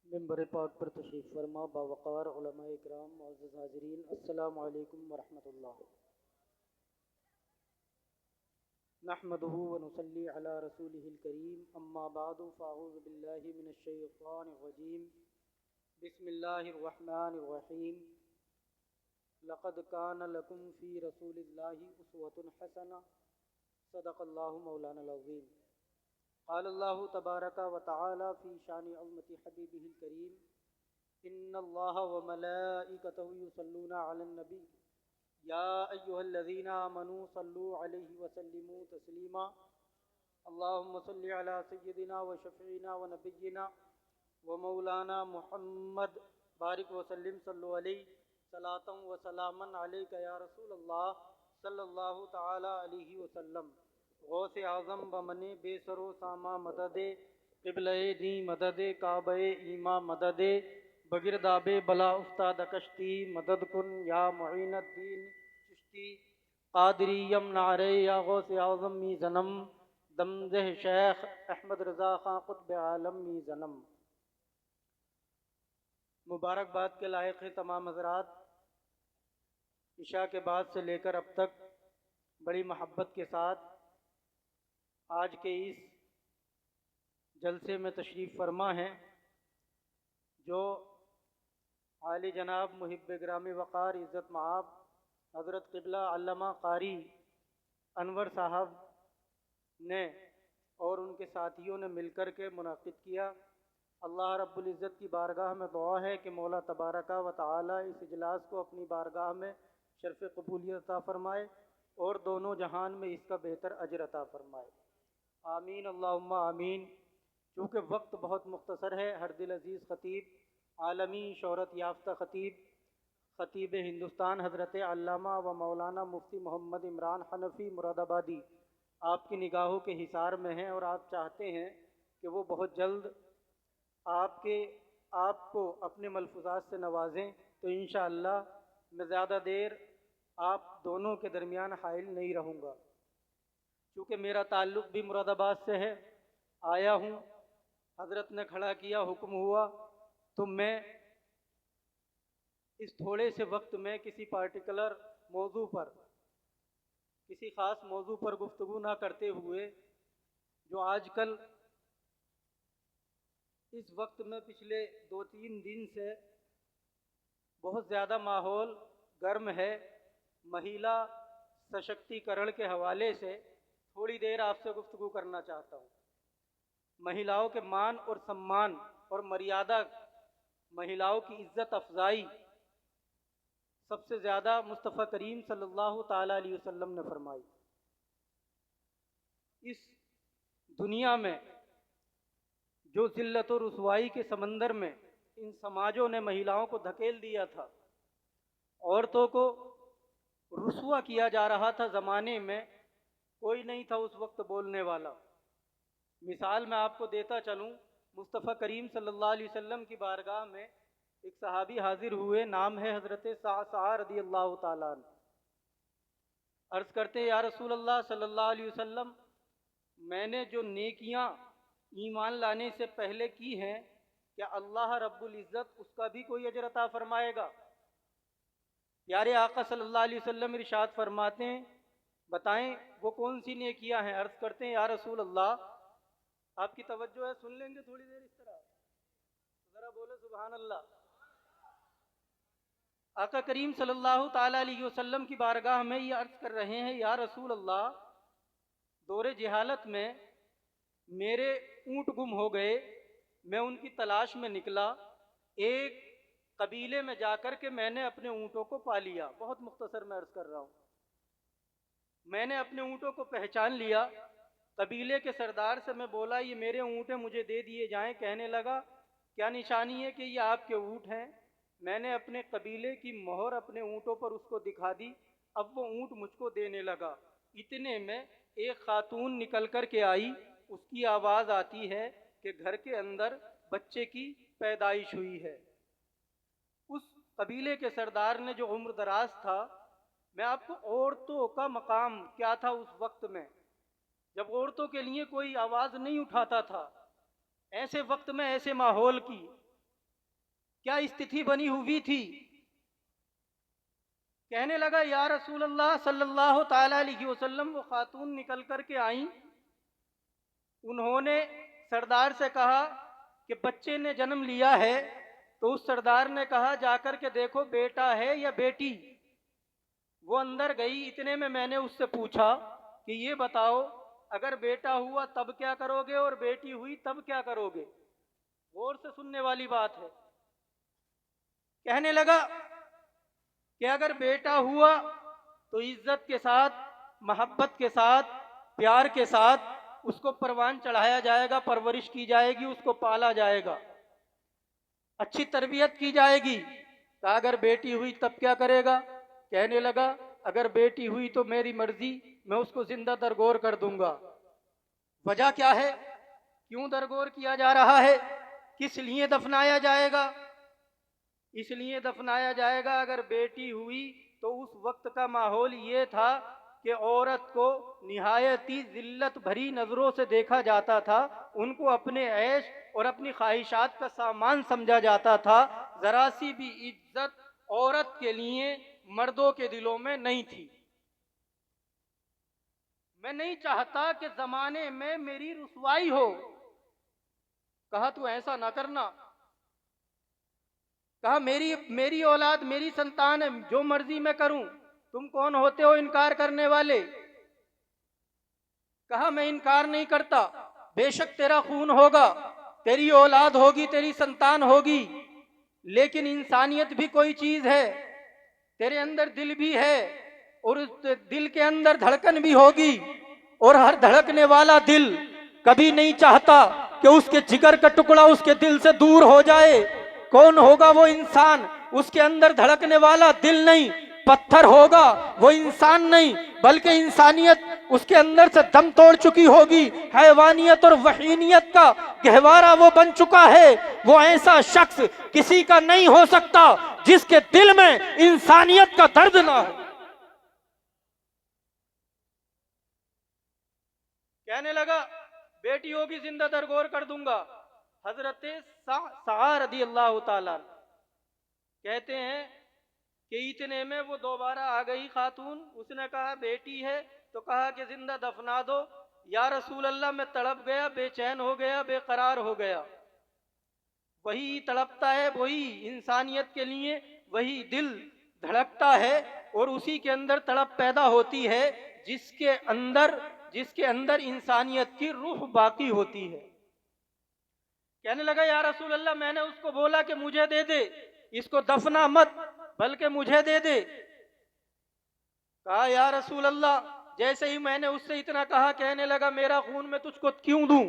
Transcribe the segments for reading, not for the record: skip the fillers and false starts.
मिंबर पाक पर तशरीफ़ फरमा बावक़ार उलमाए इकराम मुअज़्ज़ज़ हाज़रीन, अस्सलामु अलैकुम व रहमतुल्लाह। नहमदुहु व नुसल्ली अला रसूलिहिल करीम, अम्मा बादु फ़अऊज़ु बिल्लाहि मिनश शैतानिर रजीम, बिस्मिल्लाहिर रहमानिर रहीम। लक़द कान लकुम फ़ी रसूलिल्लाहि उस्वतुन हसना, सदक़ल्लाहु मौलानाल अज़ीम। क़ालल्लाहु तबारक व तआला फ़ी शानि उम्मति हबीबिहिल करीम, इन्नल्लाहा व मलाइकतहु युसल्लूना अलन नबी या अय्युहल्लज़ीना आमनू सल्लू अलैहि व सल्लिमू तस्लीमा। अल्लाहुम्मा सल्लि अला सय्यिदिना व शफ़ीना व नबिय्यिना व मौलाना मुहम्मद बारिक व सल्लिम सल्लु अलैहि सलातन व सलामन अलैका या रसूलल्लाह सल्लल्लाहु तआला अलैहि वसल्लम। गौसे आज़म बमने बेसरो सामा मददे क़िबले दी मददे काबे ईमा मददे बगिरदाबे बला उस्ताद कश्ती मदद कुन या मुईनुद्दीन चिश्ती कादरियम नारे या गौसे आज़म मी जन्म दमज़ह शेख अहमद रज़ा खां क़ुत्ब आलम मी जन्म। मुबारकबाद के लायक है तमाम हज़रात। इशा के बाद से लेकर अब तक बड़ी मोहब्बत के साथ आज के इस जलसे में तशरीफ़ फरमा हैं जो आली जनाब मुहिब्ब ग्रामी वक़ार इज़्ज़त मआब हज़रत क़िबला अल्लामा क़ारी अनवर साहब ने और उनके साथियों ने मिलकर के मुनाक़िद किया। अल्लाह रब्बुल इज़्ज़त की बारगाह में दुआ है कि मौला तबारका व तआला इस इजलास को अपनी बारगाह में शर्फ़ क़बूलियत अता फ़रमाए और दोनों जहान में इसका बेहतर अजर अता फ़रमाए। आमीन अल्लाहुम्मा आमीन। चूँकि वक्त बहुत मुख्तसर है, हर दिल अज़ीज़ ख़तीब आलमी शोहरत याफ्ता ख़तीब हिंदुस्तान हज़रत अल्लामा व मौलाना मुफ्ती मोहम्मद इमरान हनफ़ी मुरादाबादी आपकी निगाहों के हिसार में हैं और आप चाहते हैं कि वो बहुत जल्द आपको अपने मलफ़ूज़ात से नवाजें, तो इंशाअल्लाह मैं ज़्यादा देर आप दोनों के दरमियान हाइल नहीं रहूँगा। चूँकि मेरा ताल्लुक़ भी मुरादाबाद से है, आया हूँ, हज़रत ने खड़ा किया, हुक्म हुआ, तो मैं इस थोड़े से वक्त में किसी पार्टिकुलर मौजू पर, किसी ख़ास मौजू पर गुफ्तगू ना करते हुए, जो आजकल इस वक्त में पिछले 2-3 दिन से बहुत ज़्यादा माहौल गर्म है, महिला सशक्तिकरण के हवाले से थोड़ी देर आपसे गुफ्तगू करना चाहता हूँ। महिलाओं के मान और सम्मान और मर्यादा, महिलाओं की इज़्ज़त अफजाई सबसे ज़्यादा मुस्तफ़ा करीम सल्लल्लाहु ताला अलैहि वसल्लम ने फरमाई। इस दुनिया में जो ज़िल्लत और रुसवाई के समंदर में इन समाजों ने महिलाओं को धकेल दिया था, औरतों को रुसवा किया जा रहा था, ज़माने में कोई नहीं था उस वक्त बोलने वाला। मिसाल मैं आपको देता चलूँ, मुस्तफ़ा करीम सल्लल्लाहु अलैहि वसल्लम की बारगाह में एक सहाबी हाजिर हुए, नाम है हज़रत सअद रज़ियल्लाहु ताला अन्हु। अर्ज़ करते या रसूल अल्लाह सल्लल्लाहु अलैहि वसल्लम, मैंने जो नेकियां ईमान लाने से पहले की हैं, क्या अल्लाह रब्बुल इज़्ज़त उसका भी कोई अजर अता फरमाएगा? प्यारे आका सल्लल्लाहु अलैहि वसल्लम इरशाद फरमाते हैं, बताएं वो कौन सी नेकियां हैं? अर्ज़ करते हैं या रसूल अल्लाह, आपकी तवज्जो है, सुन लेंगे थोड़ी देर इस तरह, ज़रा बोले सुभान अल्लाह। आका करीम सल्लल्लाहु ताला अलैहि वसल्लम की बारगाह में ये अर्ज़ कर रहे हैं, या रसूल अल्लाह, दौरे जहालत में मेरे ऊँट गुम हो गए, मैं उनकी तलाश में निकला, एक कबीले में जाकर के मैंने अपने ऊँटों को पा लिया। बहुत मुख्तसर मैं अर्ज़ कर रहा हूँ। मैंने अपने ऊँटों को पहचान लिया, कबीले के सरदार से मैं बोला ये मेरे ऊँट हैं, मुझे दे दिए जाएं। कहने लगा क्या निशानी है कि ये आपके ऊँट हैं? मैंने अपने कबीले की मोहर अपने ऊँटों पर उसको दिखा दी, अब वो ऊँट मुझको देने लगा। इतने में एक खातून निकल कर के आई, उसकी आवाज़ आती है कि घर के अंदर बच्चे की पैदाइश हुई है। उस कबीले के सरदार ने, जो उम्र दराज था, मैं आपको औरतों का मकाम क्या था उस वक्त में, जब औरतों के लिए कोई आवाज़ नहीं उठाता था, ऐसे वक्त में, ऐसे माहौल की क्या स्थिति बनी हुई थी। कहने लगा या रसूल अल्लाह सल्लल्लाहु ताला अलैहि वसल्लम, वो खातून निकल कर के आई, उन्होंने सरदार से कहा कि बच्चे ने जन्म लिया है। तो उस सरदार ने कहा जाकर के देखो बेटा है या बेटी। वो अंदर गई, इतने में मैंने उससे पूछा कि ये बताओ अगर बेटा हुआ तब क्या करोगे और बेटी हुई तब क्या करोगे। गौर से सुनने वाली बात है। कहने लगा कि अगर बेटा हुआ तो इज्जत के साथ, मोहब्बत के साथ, प्यार के साथ उसको परवान चढ़ाया जाएगा, परवरिश की जाएगी, उसको पाला जाएगा, अच्छी तरबियत की जाएगी। कहा अगर बेटी हुई तब क्या करेगा। कहने लगा अगर बेटी हुई तो मेरी मर्जी, मैं उसको जिंदा दरगोर कर दूंगा। वजह क्या है, क्यों दरगोर किया जा रहा है, किस लिए दफनाया जाएगा। इसलिए दफनाया जाएगा अगर बेटी हुई तो उस वक्त का माहौल ये था कि औरत को निहायत ही जिल्लत भरी नजरों से देखा जाता था, उनको अपने ऐश और अपनी ख्वाहिशात का सामान समझा जाता था। जरा सी भी इज्जत औरत के लिए मर्दों के दिलों में नहीं थी। मैं नहीं चाहता कि जमाने में मेरी रुसवाई हो। कहा तू ऐसा ना करना। कहा मेरी औलाद, मेरी संतान है, जो मर्जी मैं करूं, तुम कौन होते हो इनकार करने वाले। कहा मैं इनकार नहीं करता, बेशक तेरा खून होगा, तेरी औलाद होगी, तेरी संतान होगी, लेकिन इंसानियत भी कोई चीज है, तेरे अंदर दिल भी है और उस दिल के अंदर धड़कन भी होगी। और हर धड़कने वाला दिल कभी नहीं चाहता कि उसके जिगर का टुकड़ा उसके दिल से दूर हो जाए। कौन होगा वो इंसान, उसके अंदर धड़कने वाला दिल नहीं, पत्थर होगा, वो इंसान नहीं, बल्कि इंसानियत उसके अंदर से दम तोड़ चुकी होगी। हैवानियत और वहीनियत का गहवारा वो बन चुका है। वो ऐसा शख्स किसी का नहीं हो सकता जिसके दिल में इंसानियत का दर्द ना हो। कहने लगा बेटी होगी जिंदा दरगोर कर दूंगा। हजरत सआद रज़ी अल्लाह ताला कहते हैं कि इतने में वो दोबारा आ गई खातून। उसने कहा बेटी है, तो कहा कि जिंदा दफना दो। या रसूल अल्लाह मैं तड़प गया, बेचैन हो गया, बेकरार हो गया। वही तड़पता है, वही इंसानियत के लिए वही दिल धड़कता है और उसी के अंदर तड़प पैदा होती है जिसके अंदर इंसानियत की रूह बाकी होती है। कहने लगा या रसूल अल्लाह, मैंने उसको बोला कि मुझे दे दे, इसको दफना मत बल्कि मुझे दे दे। कहा या रसूल अल्लाह, जैसे ही मैंने उससे इतना कहा, कहने लगा मेरा खून मैं तुझको क्यों दूं,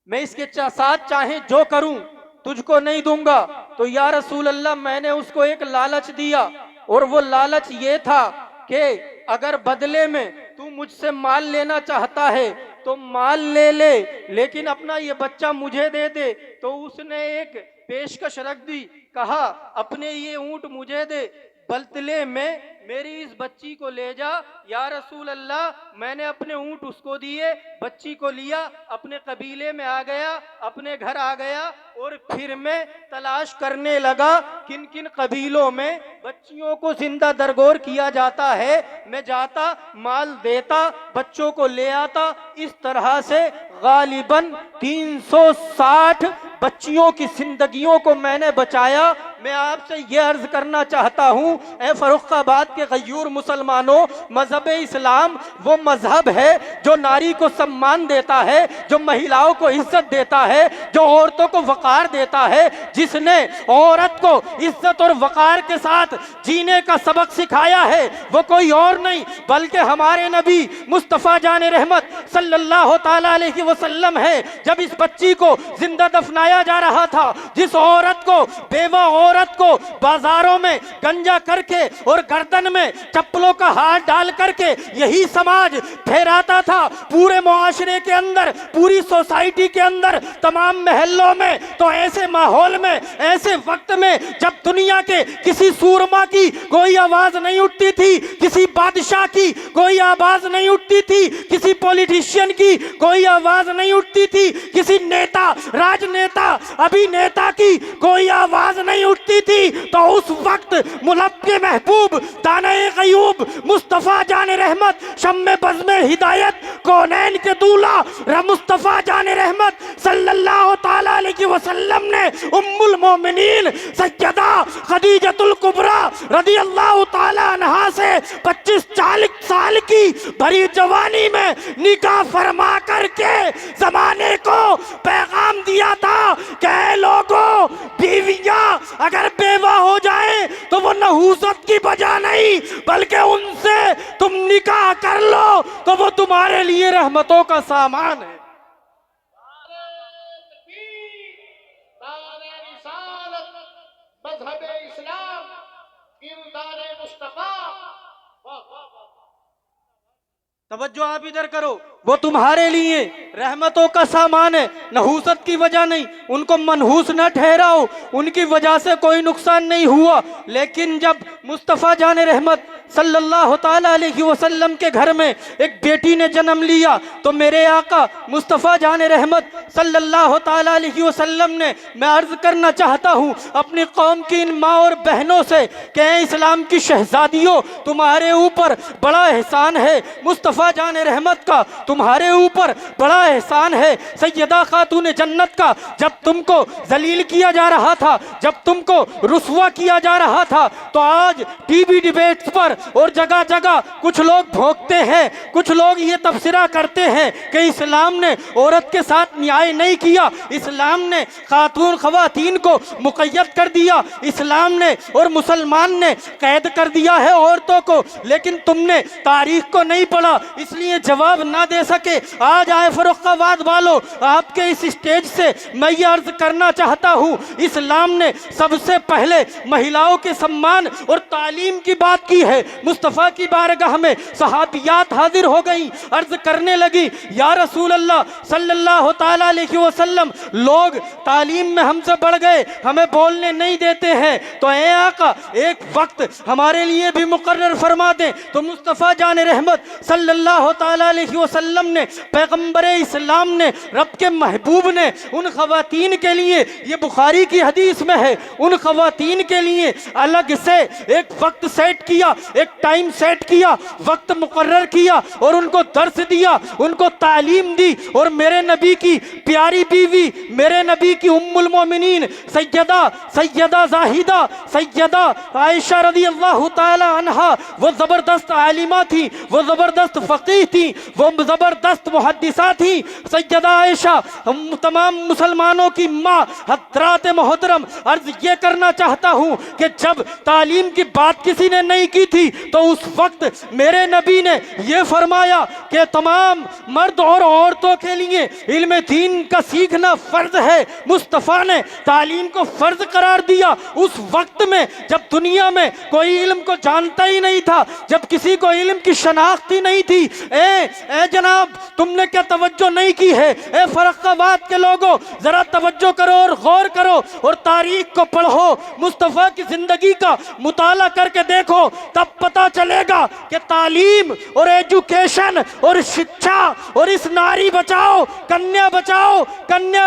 मैं इसके साथ चाहे जो करूं तुझको नहीं दूंगा। तो या रसूल अल्लाह, मैंने उसको एक लालच दिया और वो लालच ये था कि अगर बदले में तू मुझसे माल लेना चाहता है तो माल ले ले, लेकिन अपना ये बच्चा मुझे दे दे। तो उसने एक पेशकश रख दी, कहा अपने ये ऊंट मुझे दे, बदले में मेरी इस बच्ची को ले जा। या रसूल अल्लाह, मैंने अपने ऊंट उसको दिए, बच्ची को लिया, अपने कबीले में आ गया, अपने घर आ गया और फिर मैं तलाश करने लगा किन किन कबीलों में बच्चियों को जिंदा दरगोर किया जाता है। मैं जाता, माल देता, बच्चों को ले आता। इस तरह से गालिबन 360 बच्चियों की जिंदगियों को मैंने बचाया। मैं आपसे यह अर्ज करना चाहता हूँ, ए फर्रुखाबाद के गयूर मुसलमानों, मजहब इस्लाम वो मजहब है जो नारी को सम्मान देता है, जो महिलाओं को इज्जत देता है, जो औरतों को वकार देता है, जिसने औरत को इज्जत और वकार के साथ जीने का सबक सिखाया है वो कोई और नहीं बल्कि हमारे नबी मुस्तफ़ा जाने रहमत सल्लल्लाहु ताला अलैहि वसल्लम है। जब इस बच्ची को जिंदा दफनाया जा रहा था, जिस औरत को बेवा औरत को बाजारों में गंजा करके और गर्दन में चप्पलों का हार डाल करके यही समाज फहराता था पूरे मुआशरे के अंदर, पूरी सोसाइटी के अंदर, तमाम महल्लों में। तो ऐसे माहौल में, ऐसे वक्त में जब दुनिया के किसी सूरमा की कोई आवाज नहीं उठती थी, किसी बादशाह की कोई आवाज नहीं उठती थी, किसी पॉलिटिशियन की कोई आवाज नहीं उठती थी, किसी नेता, राजनेता, अभिनेता की कोई आवाज नहीं उठती थी, तो उस वक्त मुलक्के महबूब, दाने ग़यूब, मुस्तफ़ा जान रहमत, शम्मे बज़्मे हिदायत, कौनैन के दूल्हा मुस्तफ़ा जान रहमत सल्लल्लाहु ताला अलैहि वसल्लम ने उम्मुल मोमिनीन सैयदा खदीजतुल कुबरा रदियल्लाहु ताला अन्हा से 25-40 साल की भरी जवानी में निकाह फरमा करके जमाने को पैगाम दिया था कि लोगों, बीवियां अगर बेवा हो जाए तो वो नहूसत की वजह नहीं, बल्कि उनसे तुम निकाह कर लो तो वो तुम्हारे लिए रहमतों का सामान है। तवज्जो आप इधर करो, वो तुम्हारे लिए रहमतों का सामान है, नहूसत की वजह नहीं। उनको मनहूस न ठहराओ, उनकी वजह से कोई नुकसान नहीं हुआ। लेकिन जब मुस्तफ़ा जान रहमत सल्लल्लाहु ताला अलैहि वसल्लम के घर में एक बेटी ने जन्म लिया तो मेरे आका मुस्तफ़ा जान रहमत सल्लल्लाहु ताला अलैहि वसल्लम ने, मैं अर्ज करना चाहता हूँ अपनी कौम की इन माँ और बहनों से कि इस्लाम की शहजादियों, तुम्हारे ऊपर बड़ा एहसान है मुस्तफ़ा जान रहमत का, तुम्हारे ऊपर बड़ा एहसान है सैयदा खातून जन्नत का। जब तुमको जलील किया जा रहा था, जब तुमको रुस्वा किया जा रहा था, तो आज टीवी डिबेट्स पर और जगह जगह कुछ लोग भोंकते हैं, कुछ लोग ये तबसरा करते हैं कि इस्लाम ने औरत के साथ न्याय नहीं किया, इस्लाम ने खातून खवातीन को मुक़य्यद कर दिया, इस्लाम ने और मुसलमान ने कैद कर दिया है औरतों को। लेकिन तुमने तारीख को नहीं पढ़ा, इसलिए जवाब ना दे सके। आज आए फर्रुखाबाद वालों, आपके इस स्टेज से मैं ये अर्ज करना चाहता हूँ, इस्लाम ने सबसे पहले महिलाओं के सम्मान और तालीम की बात की है। मुस्तफ़ा की बारगाह में सहाबियात हाजिर हो गई, अर्ज करने लगी, या रसूल अल्लाह सल्लल्लाहु ताला अलैहि वसल्लम, लोग तालीम में हमसे बढ़ गए, हमें बोलने नहीं देते हैं, तो ए आका एक वक्त हमारे लिए भी मुकर्रर फरमा दें। तो मुस्तफ़ा जान रहमत सल्लल्लाहु ताला अलैहि वसल्लम ने, पैगंबर इस्लाम ने, रब के महबूब ने उन खवातीन के लिए, ये बुखारी की हदीस में है, उन खवातीन के लिए अलग से एक वक्त सेट किया, एक टाइम सेट किया, वक्त मुकर्रर किया और उनको दर्स दिया, उनको तालीम दी। और मेरे नबी की प्यारी बीवी, मेरे नबी की उम्मुल मोमिनीन सैयदा जाहिदा, सैयदा आयशा रज़ियल्लाहु ताला अन्हा, वो ज़बरदस्त आलिमा थी, वो ज़बरदस्त फ़क़ीह थी, वो ज़बरदस्त मुहद्दिसा थी। सैयदा आयशा हम तमाम मुसलमानों की माँ, हज़रात मोहतरम, अर्ज ये करना चाहता हूँ कि जब तालीम की बात किसी ने नहीं की थी तो उस वक्त मेरे नबी ने यह फरमाया कि तमाम मर्द और औरतों के लिए इल्म दीन का सीखना फर्ज है। मुस्तफ़ा ने तालीम को फर्ज करार दिया उस वक्त में जब दुनिया में कोई इल्म को जानता ही नहीं था, जब किसी को इल्म की शनाख्त ही नहीं थी। ए जनाब, तुमने क्या तवज्जो नहीं की है? ए फर्रुखाबाद के लोगों, जरा तवज्जो करो और गौर करो और तारीख को पढ़ो, मुस्तफ़ा की जिंदगी का मुताला करके देखो, तब पता चलेगा कि तालीम और एजुकेशन और शिक्षा और इस नारी बचाओ कन्या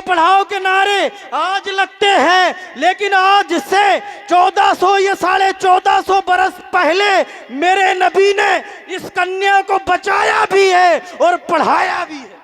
पढ़ाओ के नारे आज लगते हैं, लेकिन आज से 1400 या 1450 बरस पहले मेरे नबी ने इस कन्या को बचाया भी है और पढ़ाया भी है।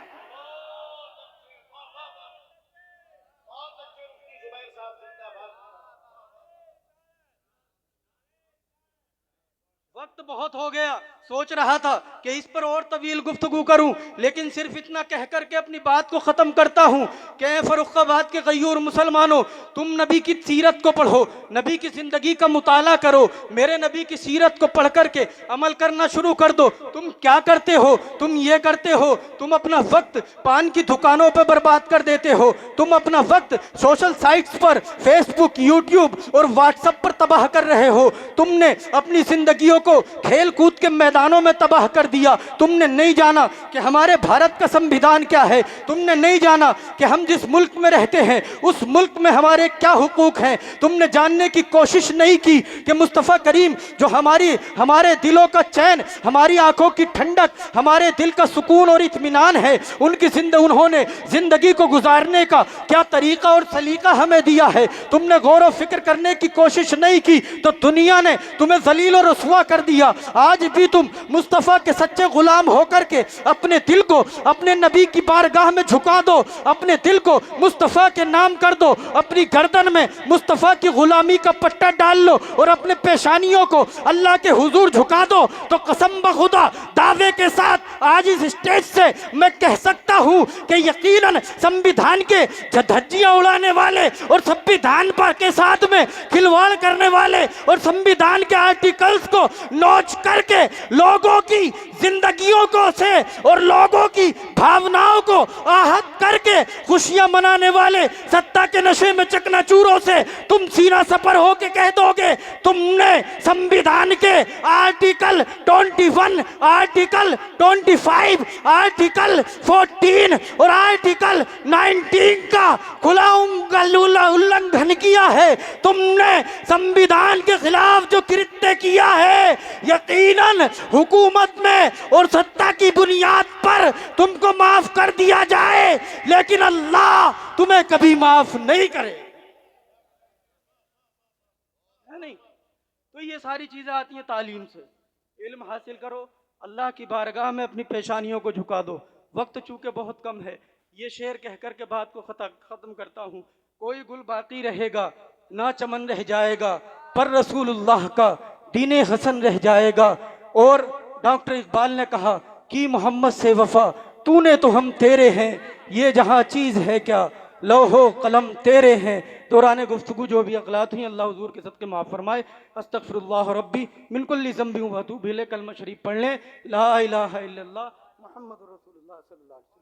वक्त बहुत हो गया, सोच रहा था कि इस पर और तवील गुफ्तगू करूं, लेकिन सिर्फ इतना कह करके अपनी बात को ख़त्म करता हूं कि फर्रुखाबाद के गयूर मुसलमानों, तुम नबी की सीरत को पढ़ो, नबी की ज़िंदगी का मुताला करो, मेरे नबी की सीरत को पढ़ करके अमल करना शुरू कर दो। तुम क्या करते हो? तुम ये करते हो, तुम अपना वक्त पान की दुकानों पर बर्बाद कर देते हो, तुम अपना वक्त सोशल साइट्स पर फेसबुक, यूट्यूब और व्हाट्सएप पर तबाह कर रहे हो, तुमने अपनी जिंदगियों को खेल कूद के मैदानों में तबाह कर दिया। तुमने नहीं जाना कि हमारे भारत का संविधान क्या है, तुमने नहीं जाना कि हम जिस मुल्क में रहते हैं उस मुल्क में हमारे क्या हुकूक हैं, तुमने जानने की कोशिश नहीं की कि मुस्तफ़ा करीम जो हमारे दिलों का चैन, हमारी आंखों की ठंडक, हमारे दिल का सुकून और इत्मीनान है, उन्होंने जिंदगी को गुजारने का क्या तरीका और सलीका हमें दिया है, तुमने गौर व फिक्र करने की कोशिश नहीं की तो दुनिया ने तुम्हें जलील और रसवा कर दिया। आज भी तुम मुस्तफ़ा के सच्चे गुलाम होकर के अपने दिल को अपने नबी की बारगाह में झुका दो, अपने दिल को मुस्तफ़ा के नाम कर दो, अपनी गर्दन में मुस्तफ़ा की गुलामी का पट्टा डाल लो और अपने पेशानियों को अल्लाह के हुजूर झुका दो। तो कसम बखुदा दावे के साथ आज इस स्टेज से मैं कह सकता हूं कि यकीनन संविधान के धज्जियां उड़ाने वाले और संविधान पर के साथ में खिलवाड़ करने वाले और संविधान के आर्टिकल्स को नोच करके लोगों की जिंदगियों को से और लोगों की भावनाओं को आहत करके खुशियां मनाने वाले सत्ता के नशे में चकनाचूरों से तुम सीना सपर होके कह दोगे तुमने संविधान के आर्टिकल 21, आर्टिकल 25, आर्टिकल 14 और आर्टिकल 19 का खुला उल्लंघन किया है। तुमने संविधान के खिलाफ जो कृत्य किया है, यकीनन हुकूमत में और सत्ता की बुनियाद पर तुमको माफ कर दिया जाए, लेकिन अल्लाह तुम्हें कभी माफ नहीं करे, है नहीं? तो ये सारी चीजें आती हैं तालीम से। इल्म हासिल करो, अल्लाह की बारगाह में अपनी पेशानियों को झुका दो। वक्त चूंकि बहुत कम है, ये शेर कह कर के बात को खत्म करता हूँ। कोई गुल बाकी रहेगा ना चमन रह जाएगा, पर रसूलुल्लाह का दीने हसन रह जाएगा। और डॉक्टर इकबाल ने कहा कि मोहम्मद से वफा तूने तो हम तेरे हैं, ये जहाँ चीज़ है क्या लौहो कलम तेरे हैं। दौरान गुफ्तगू जो भी अगलात हुई अल्लाह हुजूर के सदक़े माफ़ फरमाए। अस्तग़फिरुल्लाह रब्बी मिन कुल्लि ज़ंबि व अतूबु इलैह। कलमा शरीफ पढ़ लें, ला इलाहा इल्लल्लाह मुहम्मदुर रसूलुल्लाह सल्लल्लाहु अलैहि वसल्लम।